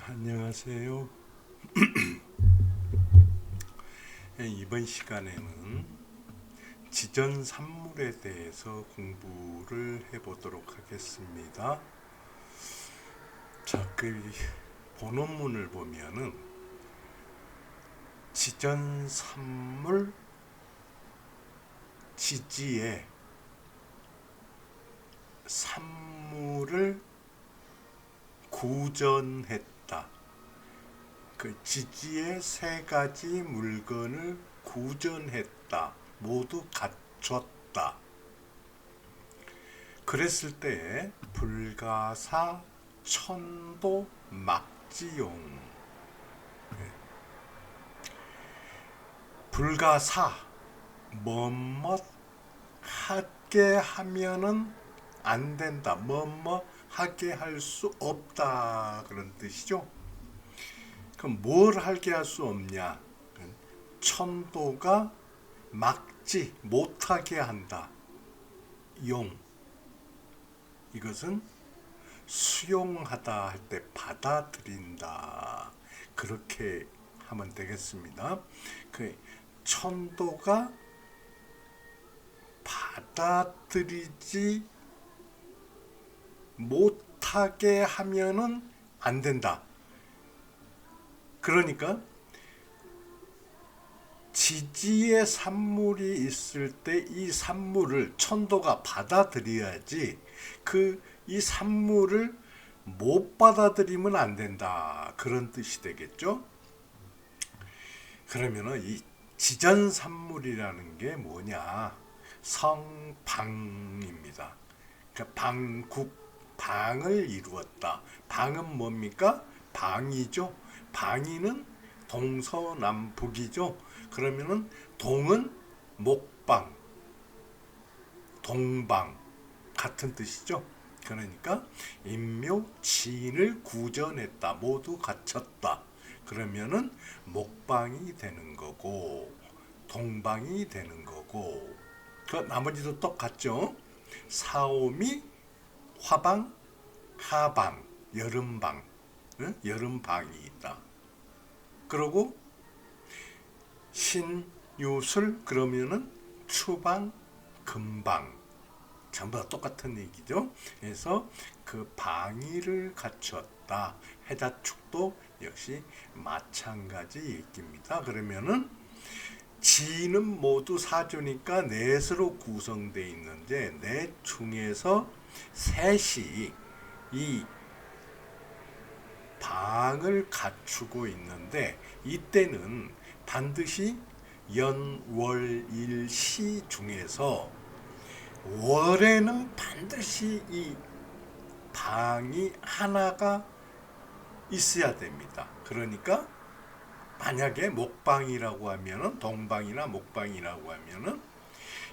안녕하세요. 이번 시간에는 지전 산물에 대해서 공부를 해보도록 하겠습니다. 자, 그 본원문을 보면은 지전 산물 지지에 산물을 구전했다. 그 지지의 세 가지 물건을 구전했다. 모두 갖췄다. 그랬을 때 불가사, 천도, 막지용. 불가사, 뭐뭐 하게 하면은 안 된다. 뭐뭐 하게 할 수 없다. 그런 뜻이죠. 그럼 뭘 하게 할 수 없냐? 천도가 막지 못하게 한다. 용. 이것은 수용하다 할 때 받아들인다. 그렇게 하면 되겠습니다. 그 천도가 받아들이지 못하게 하면은 안 된다. 그러니까 지지의 산물이 있을 때 이 산물을 천도가 받아들여야지 이 산물을 못 받아들이면 안 된다. 그런 뜻이 되겠죠. 그러면은 이 지전 산물이라는 게 뭐냐? 성방입니다. 그러니까 방을 이루었다. 방은 뭡니까? 방이죠. 방위는 동서남북이죠. 그러면은 동은 목방, 동방 같은 뜻이죠. 그러니까 인묘지인을 구전했다. 모두 갖췄다. 그러면은 목방이 되는 거고 동방이 되는 거고 그 나머지도 똑같죠. 사오미, 화방, 하방, 여름방, 여름방이 있다. 그리고 신유술 그러면은 추방, 금방 전부 다 똑같은 얘기죠. 그래서 그 방위를 갖췄다. 해자축도 역시 마찬가지 얘기입니다. 그러면은 지는 모두 사주니까 넷으로 구성되어 있는데 넷 중에서 셋이 이 방을 갖추고 있는데 이때는 반드시 연, 월, 일, 시 중에서 월에는 반드시 이 방이 하나가 있어야 됩니다. 그러니까 만약에 목방이라고 하면은 동방이나 목방이라고 하면은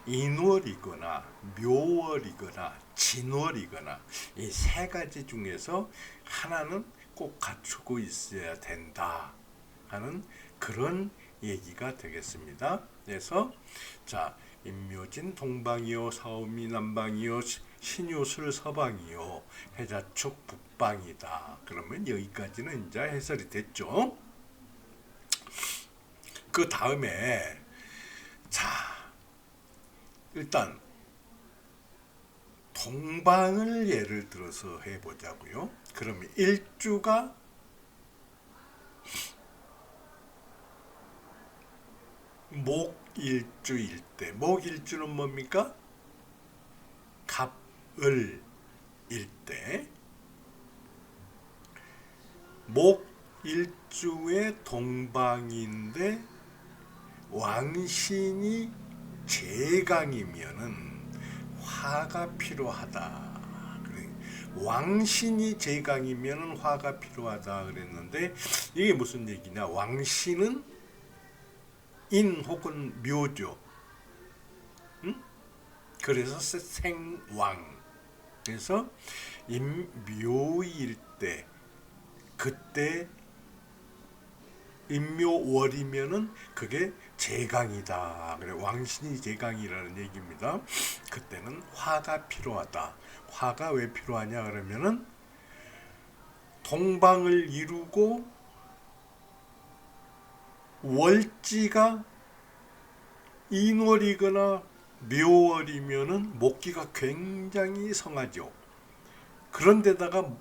인월이거나 묘월이거나 진월이거나 이 세 가지 중에서 하나는 꼭 갖추고 있어야 된다 하는 그런 얘기가 되겠습니다. 그래서 자 인묘진 동방이요 사오미 남방이요 신유술 서방이요 해자축 북방이다. 그러면 여기까지는 이제 해설이 됐죠. 그 다음에 자 일단 동방을 예를 들어서 해보자고요. 그러면 일주가 목일주일 때 목일주는 뭡니까? 갑을일 때 목일주의 동방인데 왕신이 제강이면은 화가 필요하다. 왕신이 제강이면은 화가 필요하다 그랬는데 이게 무슨 얘기냐? 왕신은 인 혹은 묘죠. 응? 그래서 생왕. 그래서 인묘일 때 그때 인묘월이면은 그게 제강이다. 그래 왕신이 제강이라는 얘기입니다. 그때는 화가 필요하다. 화가 왜 필요하냐 그러면은 동방을 이루고 월지가 인월이거나 묘월이면은 목기가 굉장히 성하죠. 그런데다가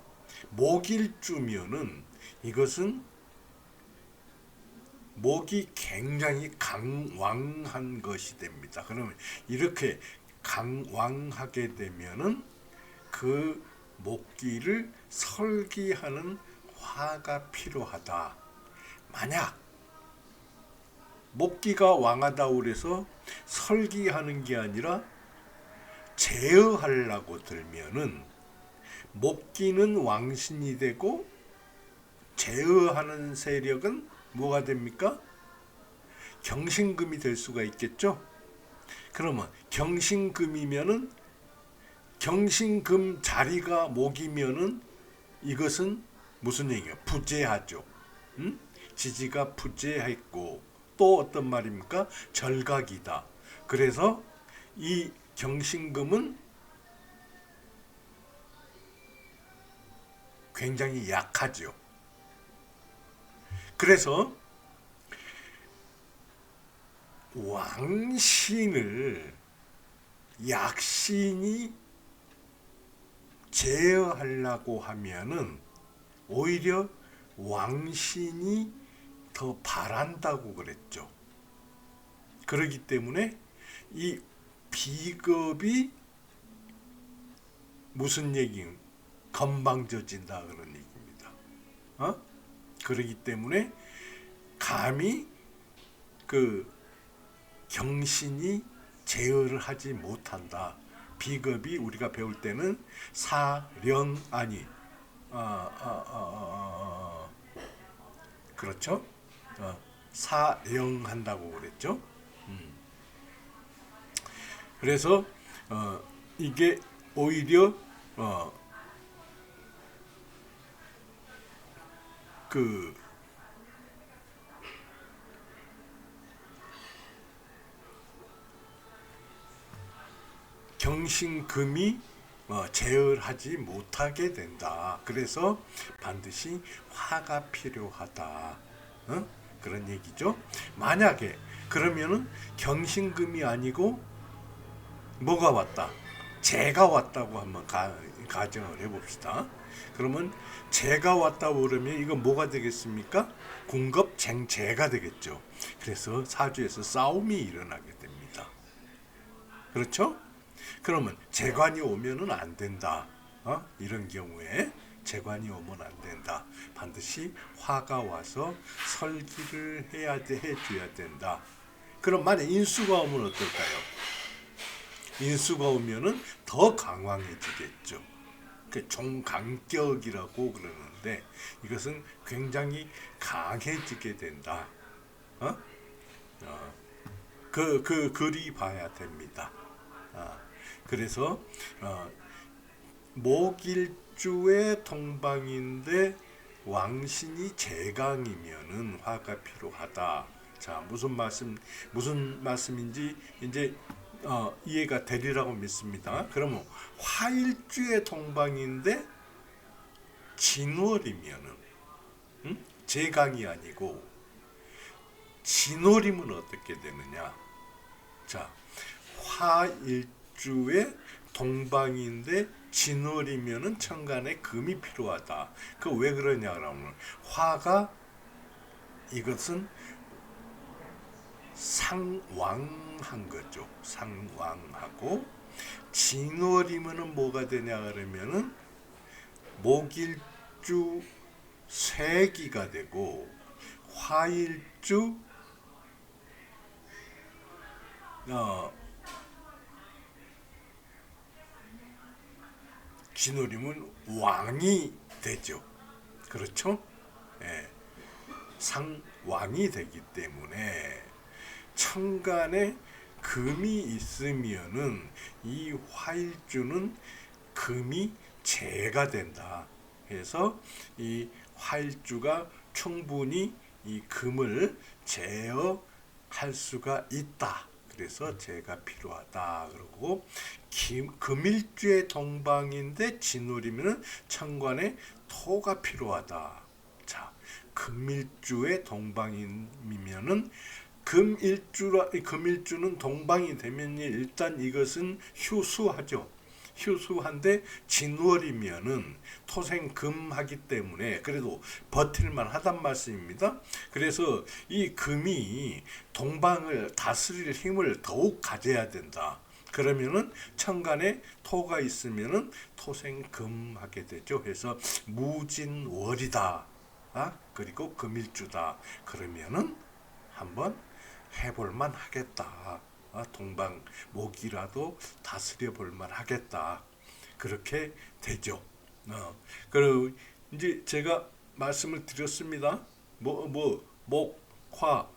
목일주면은 이것은 목이 굉장히 강왕한 것이 됩니다. 그러면 이렇게 강왕하게 되면은 그 목기를 설기하는 화가 필요하다. 만약 목기가 왕하다고 그래서 설기하는 게 아니라 제어하려고 들면은 목기는 왕신이 되고 제어하는 세력은 뭐가 됩니까? 경신금이 될 수가 있겠죠. 그러면 경신금이면은 경신금 자리가 목이면은 이것은 무슨 얘기야? 부재하죠. 지지가 부재했고 또 어떤 말입니까? 절각이다. 그래서 이 경신금은 굉장히 약하죠. 그래서 왕신을 약신이 제어하려고 하면은 오히려 왕신이 더 바란다고 그랬죠. 그렇기 때문에 이 비겁이 무슨 얘기인? 건방져진다 그런 얘기입니다. 그렇기 때문에 감히 그 경신이 제어를 하지 못한다. 비겁이 우리가 배울 때는 사령아니 그렇죠? 사령한다고 그랬죠. 그래서 이게 오히려 그 경신금이 제어하지 못하게 된다. 그래서 반드시 화가 필요하다. 그런 얘기죠. 만약에 그러면은 경신금이 아니고 뭐가 왔다? 재가 왔다고 한번 가정을 해봅시다. 그러면 재가 왔다고 그러면 이건 뭐가 되겠습니까? 궁겁쟁재가 되겠죠. 그래서 사주에서 싸움이 일어나게 됩니다. 그렇죠? 그러면 재관이 오면은 안 된다. 이런 경우에 재관이 오면 안 된다. 반드시 화가 와서 설기를 해줘야 된다. 그럼 만약 인수가 오면 어떨까요? 인수가 오면은 더 강황해지겠죠. 종강격이라고 그러는데 이것은 굉장히 강해지게 된다. 그리 봐야 됩니다. 그래서 목일주의 동방인데 왕신이 재강이면은 화가 필요하다. 자, 무슨 말씀인지 이제 이해가 되리라고 믿습니다. 그러면 화일주의 동방인데 진월이면은 재강이 아니고 진월이면 어떻게 되느냐? 자, 화일주의 동방인데 진월이면은 천간에 금이 필요하다. 그 왜 그러냐 그러면 화가 이것은 상왕한 거죠. 상왕하고 진월이면은 뭐가 되냐 그러면은 목일주 쇠기가 되고 화일주 진월이면 왕이 되죠. 그렇죠? 예. 상왕이 되기 때문에 천간에 금이 있으면은 이 화일주는 금이 재가 된다. 그래서 이 화일주가 충분히 이 금을 제어할 수가 있다. 그래서 재가 필요하다. 그리고 금일주의 동방인데 진월이면은 천간에 토가 필요하다. 자, 금일주의 동방이면은 금일주는 동방이 되면 일단 이것은 휴수하죠. 휴수한데 진월이면은 토생금하기 때문에 그래도 버틸만 하단 말씀입니다. 그래서 이 금이 동방을 다스릴 힘을 더욱 가져야 된다. 그러면은 천간에 토가 있으면은 토생금하게 되죠. 그래서 무진월이다. 그리고 금일주다. 그러면은 한번 해볼만 하겠다. 동방 목이라도 다스려 볼만 하겠다. 그렇게 되죠. 그리고 이제 제가 말씀을 드렸습니다. 목, 화,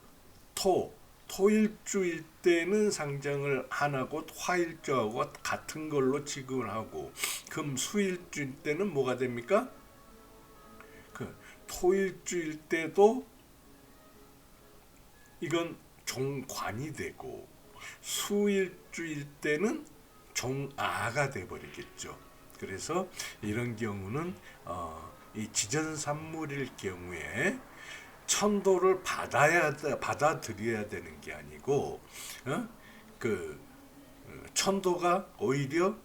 토일주일 때는 상정을 안 하고 화일주하고 같은 걸로 취급을 하고 금수일주일 때는 뭐가 됩니까? 그 토일주일 때도 이건 종관이 되고 수일주일 때는 종아가 돼버리겠죠. 그래서 이런 경우는 이 지전산물일 경우에 천도를 받아들여야 되는 게 아니고 천도가 오히려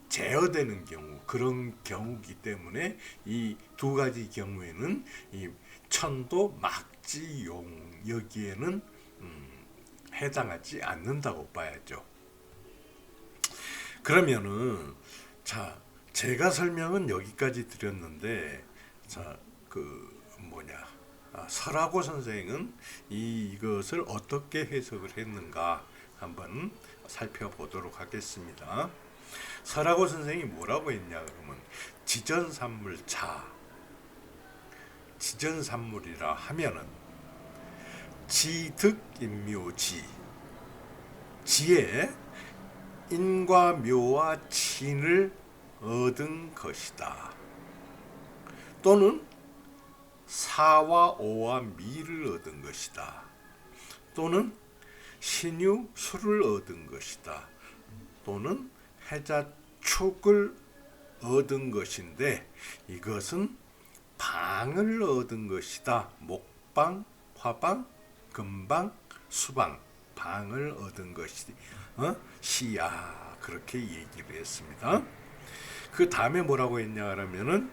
제어되는 경우 그런 경우기 때문에 이 두 가지 경우에는 이 천도 막지용 여기에는 해당하지 않는다고 봐야죠. 그러면은 자 제가 설명은 여기까지 드렸는데 설하고 선생은 이것을 어떻게 해석을 했는가 한번 살펴보도록 하겠습니다. 설하고 선생이 뭐라고 했냐 그러면 지전산물이라 하면은 지득인묘지 지에 인과 묘와 친을 얻은 것이다. 또는 사와 오와 미를 얻은 것이다. 또는 신유 수를 얻은 것이다. 또는 해자 축을 얻은 것인데 이것은 방을 얻은 것이다. 목방, 화방, 금방, 수방, 방을 얻은 것이 시야 그렇게 얘기를 했습니다. 그 다음에 뭐라고 했냐 하면은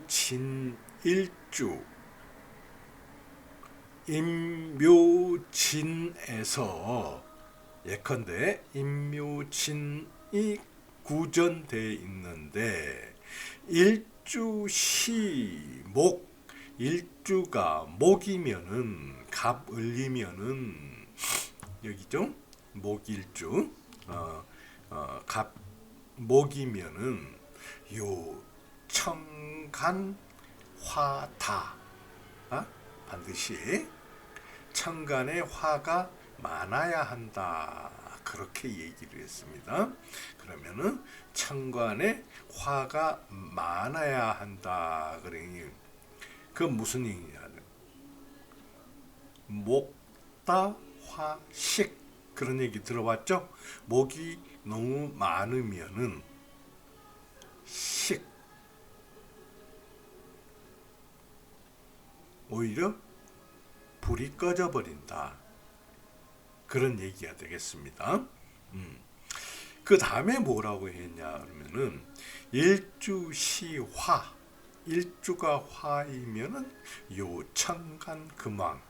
임묘진일주 임묘진에서 예컨대 임묘진이 구전되어 있는데 일주시목 일주가 목이면은 갑을리면은 여기죠 목일주 갑 목이면은 요 청간 화다 반드시 천간에 화가 많아야 한다 그렇게 얘기를 했습니다. 그러면은 천간에 화가 많아야 한다 그러니 그 무슨 얘기냐면 목다화식 그런 얘기 들어봤죠? 목이 너무 많으면은 오히려 불이 꺼져 버린다 그런 얘기가 되겠습니다. 그 다음에 뭐라고 했냐 그러면은 일주시화 일주가 화이면은 요 천간 금왕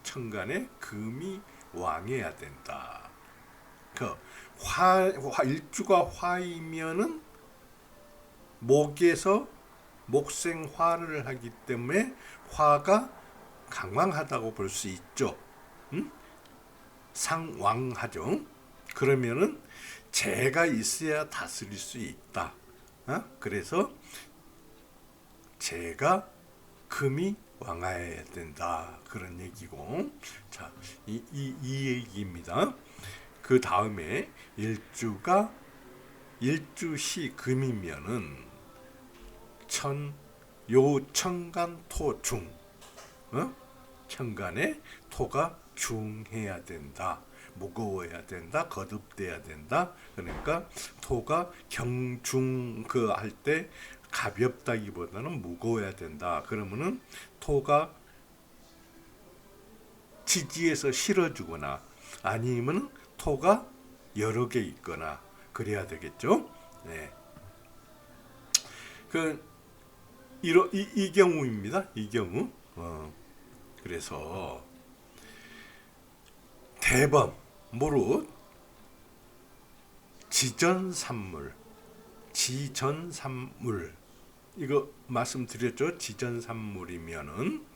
천간에 금이 왕해야 된다. 일주가 화이면은 목에서 목생화를 하기 때문에 화가 강왕하다고 볼 수 있죠. 상왕하죠. 그러면은 재가 있어야 다스릴 수 있다. 그래서 재가 금이 왕하여야 된다. 그런 얘기고. 자, 이 얘기입니다. 그 다음에 일주시 금이면은 천간 토중 천간에 토가 중해야 된다. 무거워야 된다, 거듭돼야 된다. 그러니까 토가 경중 그 할 때 가볍다기보다는 무거워야 된다. 그러면은 토가 지지에서 실어주거나 아니면 토가 여러 개 있거나 그래야 되겠죠. 네. 이 경우입니다. 이 경우. 그래서 대범, 무릇 지전산물, 지전산물 이거 말씀드렸죠. 지전산물이면은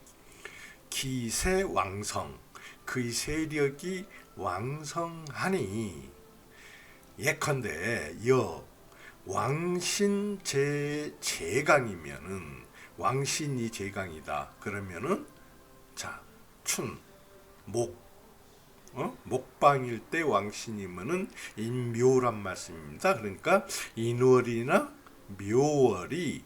기세왕성, 그의 세력이 왕성하니 예컨대 왕신 제강이면은 왕신이 제강이다. 그러면은 자, 목방일 때 왕신이면은 인묘란 말씀입니다. 그러니까 인월이나 묘월이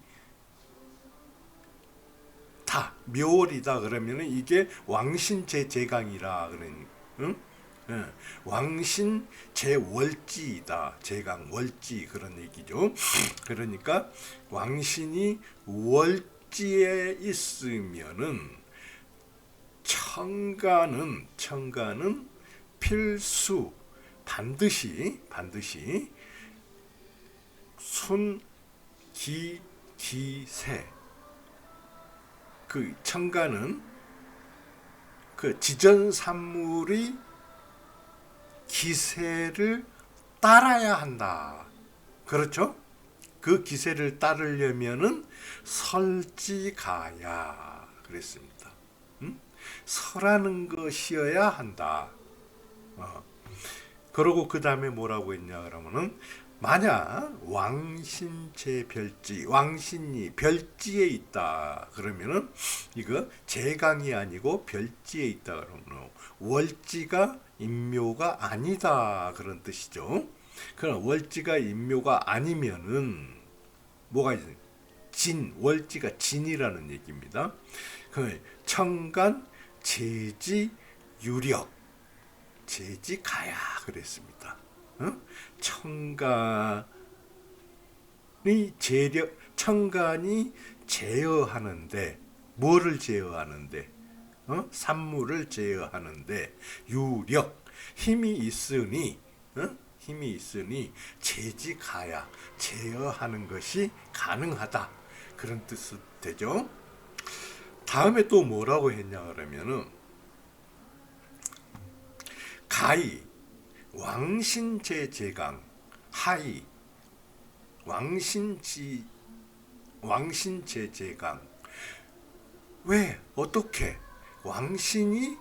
다 묘월이다 그러면은 이게 왕신 제강이라 그러니, 응? 왕신 제월지이다. 제강 월지 그런 얘기죠. 그러니까 왕신이 월지에 있으면은 청가는 필수 반드시 순기기세 그 청가는 그 지전산물이 기세를 따라야 한다. 그렇죠? 그 기세를 따르려면은 설지가야 그랬습니다. 설하는 것이어야 한다. 그러고 그 다음에 뭐라고 했냐 그러면은 만약 왕신제별지 왕신이 별지에 있다 그러면은 이거 제강이 아니고 별지에 있다 그러면 월지가 인묘가 아니다 그런 뜻이죠. 그럼 월지가 인묘가 아니면은 뭐가 있어요? 월지가 진이라는 얘기입니다. 그 청간 제지 유력 제지 가야 그랬습니다. 청간이 제어하는데 뭐를 제어하는데 산물을 제어하는데 유력 힘이 있으니 제지 가야 제어하는 것이 가능하다 그런 뜻이 되죠. 다음에 또 뭐라고 했냐 그러면은 가히 왕신제제강 하이 왕신제제강 왜 어떻게 왕신이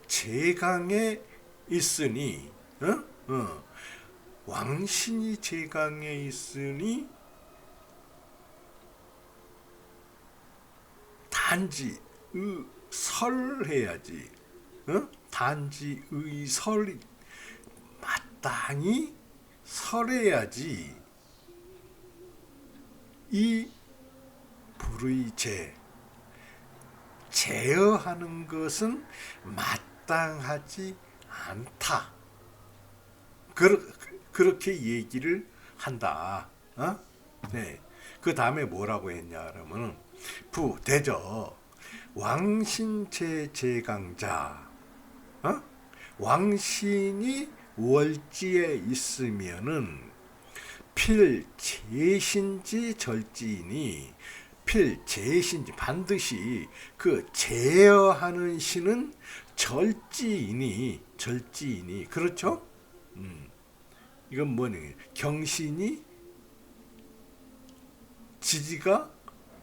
제강에 있으니 왕신이 제강에 있으니 단지 설해야지 단지 의설이 마땅히 설해야지 이 불의제 제어하는 것은 마땅하지 않다. 그렇게 얘기를 한다. 네. 그 다음에 뭐라고 했냐 그러면 대저 왕신제제강자 왕신이 월지에 있으면은 필제신지 절지이니 필제신지 반드시 그 제어하는 신은 절지이니 그렇죠? 이건 뭐니? 경신이 지지가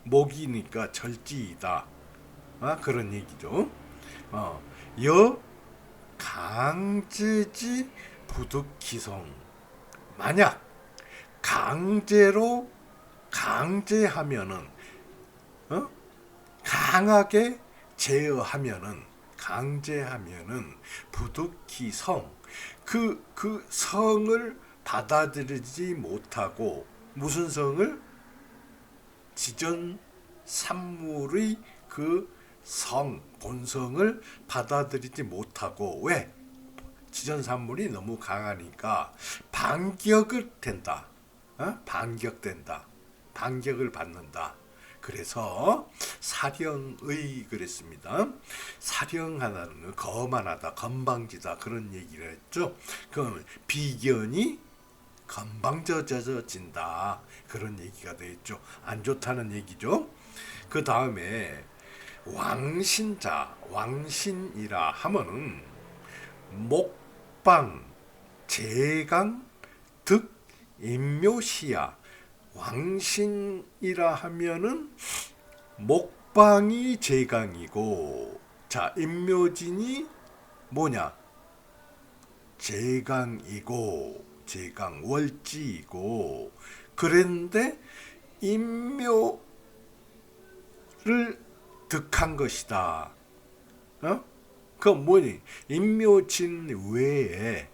목이니까 절지이다. 그런 얘기죠. 강제지 부득기성 만약 강제하면은 강하게 강제하면은 부득기성 그 성을 받아들이지 못하고 무슨 성을 지전 산물의 그 본성을 받아들이지 못하고 왜 지전산물이 너무 강하니까 반격을 된다. 반격된다. 반격을 받는다. 그래서 사령의 그랬습니다. 사령하다는 건 거만하다, 건방지다 그런 얘기를 했죠. 그럼 비견이 건방져져진다 그런 얘기가 되겠죠. 안 좋다는 얘기죠. 그 다음에 왕신자, 왕신이라 하면은 목방, 제강, 득, 인묘시야. 왕신이라 하면은 목방이 제강이고, 자, 인묘진이 뭐냐? 제강이고, 제강 월지이고, 그런데 인묘를 득한 것이다. 그건 뭐니? 인묘진 외에,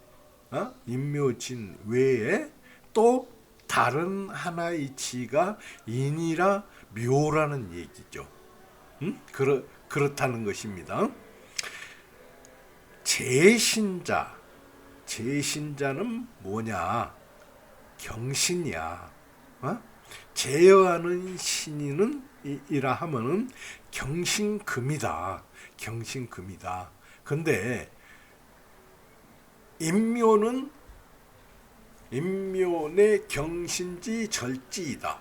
인묘진 외에 또 다른 하나의 이치가 인이라 묘라는 얘기죠. 그렇다는 것입니다. 제신자, 제신자는 뭐냐? 경신이야. 제어하는 신인은 이라 하면은 경신금이다. 경신금이다. 근데 인묘는 인묘의 경신지 절지이다.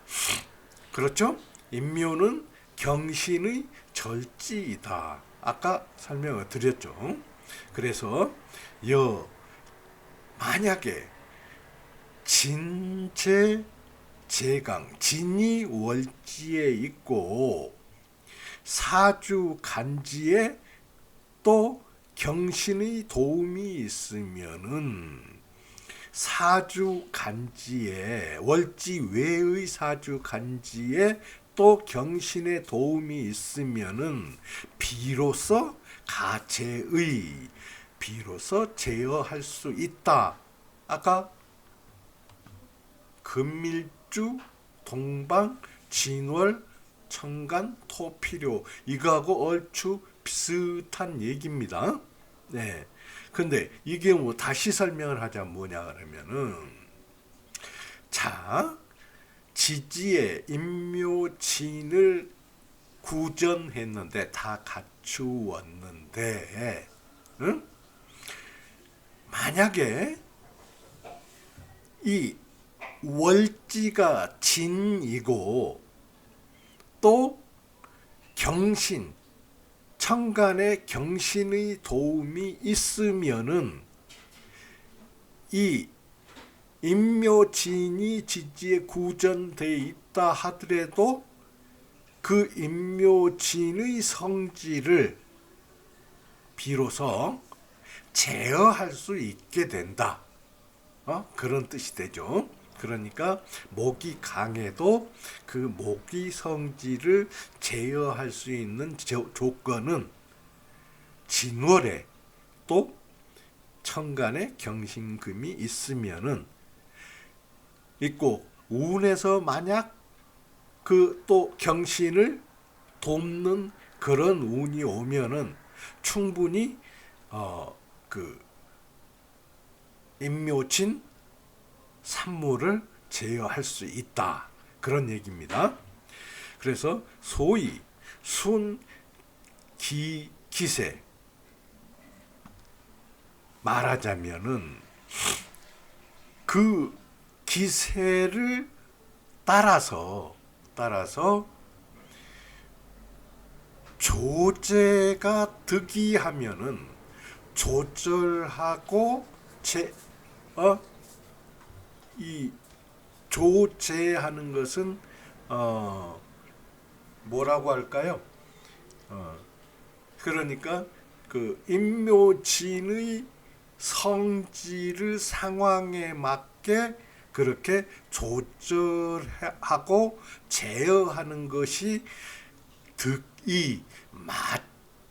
그렇죠? 인묘는 경신의 절지이다. 아까 설명을 드렸죠. 그래서 만약에 진제 제강, 진이 월지에 있고 사주 간지에 또 경신의 도움이 있으면은 사주 간지에 월지 외의 사주 간지에 또 경신의 도움이 있으면은 비로소 가제의 비로소 제어할 수 있다. 아까 금밀주, 동방, 진월, 청간, 토필요 이거하고 얼추 비슷한 얘기입니다. 네. 근데 이게 뭐 다시 설명을 하자면 뭐냐 그러면은 자, 지지에 인묘진을 구전했는데 다 갖추었는데 만약에 이 월지가 진이고 또 경신 천간에 경신의 도움이 있으면은 이 인묘진이 지지에 구전되어 있다 하더라도 그 인묘진의 성질을 비로소 제어할 수 있게 된다. 그런 뜻이 되죠. 그러니까 목이 강해도 그 목이 성질을 제어할 수 있는 조건은 진월에 또 천간에 경신금이 있으면은 있고 운에서 만약 그 또 경신을 돕는 그런 운이 오면은 충분히 그 인묘진 산물을 제어할 수 있다. 그런 얘기입니다. 그래서 소위 순, 기, 기세 말하자면은 그 기세를 따라서 조제가 득이하면은 조절하고 이 조제하는 것은 뭐라고 할까요? 그러니까 그 인묘진의 성질을 상황에 맞게 그렇게 조절하고 제어하는 것이 득이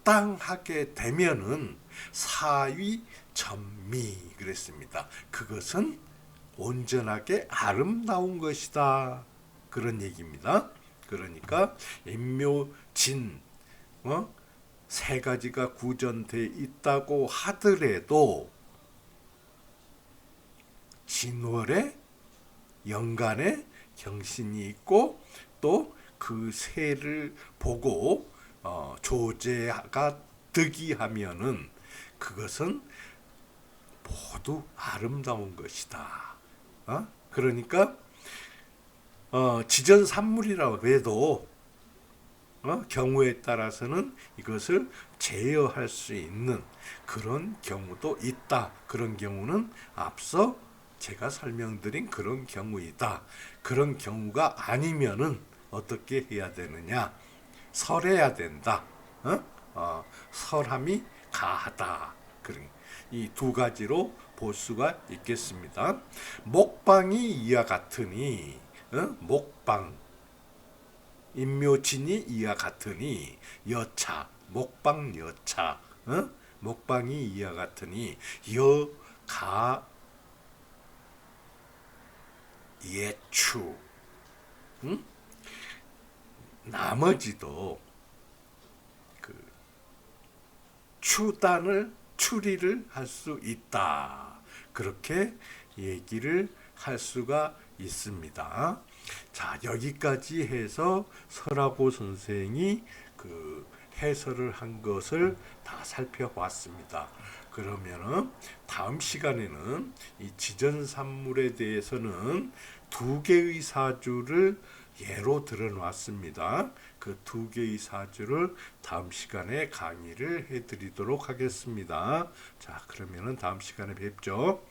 마땅하게 되면은 사위 전미 그랬습니다. 그것은 온전하게 아름다운 것이다. 그런 얘기입니다. 그러니까 인묘진 세 가지가 구전되어 있다고 하더라도 진월에 연간에 경신이 있고 또 그 새를 보고 조제가 득이하면은 그것은 모두 아름다운 것이다. 그러니까 지전산물이라고 해도 경우에 따라서는 이것을 제어할 수 있는 그런 경우도 있다. 그런 경우는 앞서 제가 설명드린 그런 경우이다. 그런 경우가 아니면은 어떻게 해야 되느냐? 설해야 된다. 설함이 가하다. 이 두 가지로 볼 수가 있겠습니다. 목방이 이와 같으니, 목방, 인묘진이 이와 같으니, 여차, 목방 여차, 목방이 이와 같으니, 여가 예추, 나머지도 그 추리를 할 수 있다. 그렇게 얘기를 할 수가 있습니다. 자, 여기까지 해서 설하고 선생이 그 해설을 한 것을 다 살펴봤습니다. 그러면은 다음 시간에는 이 지전산물에 대해서는 두 개의 사주를 예로 들어놨습니다. 그 두 개의 사주를 다음 시간에 강의를 해드리도록 하겠습니다. 자, 그러면은 다음 시간에 뵙죠.